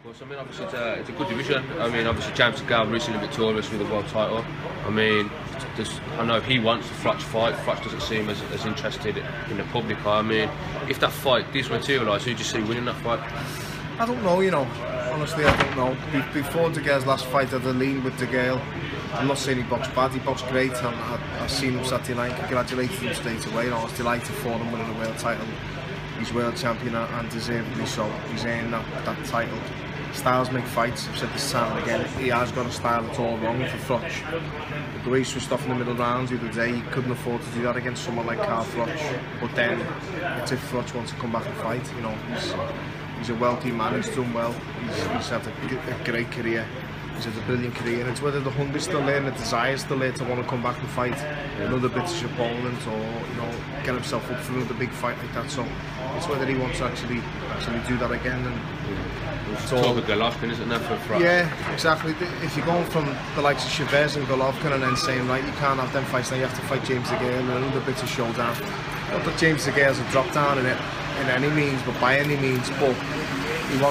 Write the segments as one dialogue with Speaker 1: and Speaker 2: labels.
Speaker 1: course. I mean, obviously it's a good division. I mean, obviously James DeGale recently victorious with the world title. I mean, I know he wants the Froch fight. Froch doesn't seem as interested in the public eye. I mean, if that fight does materialise, who do you see winning that fight?
Speaker 2: I don't know, you know. Honestly, I don't know. Before DeGale's last fight, I'd leaned with DeGale. I'm not saying he boxed bad, he boxed great. I've seen him Saturday night, congratulated him straight away. You know, I was delighted for him winning the world title. He's world champion and deservedly so. He's earned that title. Styles make fights, I've said this time and again. He has got a style that's all wrong for Froch. The way he switched off in the middle rounds the other day, he couldn't afford to do that against someone like Froch. But then, it's if Froch wants to come back and fight. You know, he's a wealthy man, he's done well. He's had a great career. He's had a brilliant career, and it's whether the hunger's still there and the desire's still there to want to come back and fight another British opponent, or you know, get himself up for another big fight like that. So it's whether he wants to actually do that again. And
Speaker 1: it's all the Golovkin, isn't it, for Froch?
Speaker 2: Yeah, exactly. If you're going from the likes of Chavez and Golovkin and then saying, right, you can't have them fights now, you have to fight James DeGale and another British showdown. Not that James DeGale's a drop down in any means, but by any means, but he's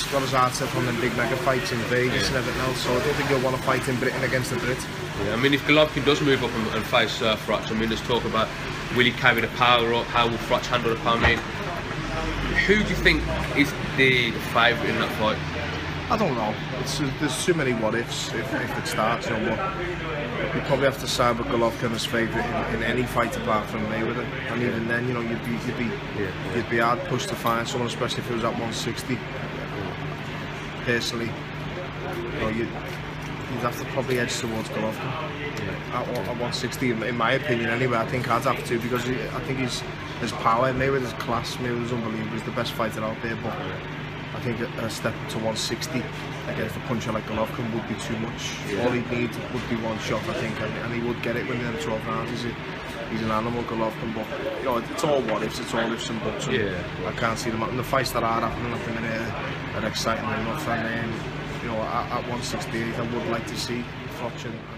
Speaker 2: got his heart set on them big mega fights in Vegas and everything else, so I don't think he'll want to fight in Britain against the Brit.
Speaker 1: Yeah, I mean, if Golovkin does move up and face Froch, I mean, there's talk about will he carry the power up, how will Froch handle the power? I mean, who do you think is the favourite in that fight?
Speaker 2: I don't know. There's too many what ifs if it starts, you know, but you probably have to side with Golovkin as favourite in any fight apart from Mayweather, and even then, you know, you'd be hard pushed to find someone, especially if it was at 160. Personally, you know, you'd have to probably edge towards Golovkin at 160, in my opinion. Anyway, I think I'd have to, because I think his power, Mayweather's class, Mayweather's unbelievable. He's the best fighter out there, but I think a step to 160 against a puncher like Golovkin would be too much. All he'd need would be one shot, I think, and he would get it within the 12 rounds. He's an animal, Golovkin, but you know, it's all what ifs, it's all ifs and buts. I can't see them. And the fights that are happening at the minute are exciting enough, and you know, at 168, I would like to see Froch and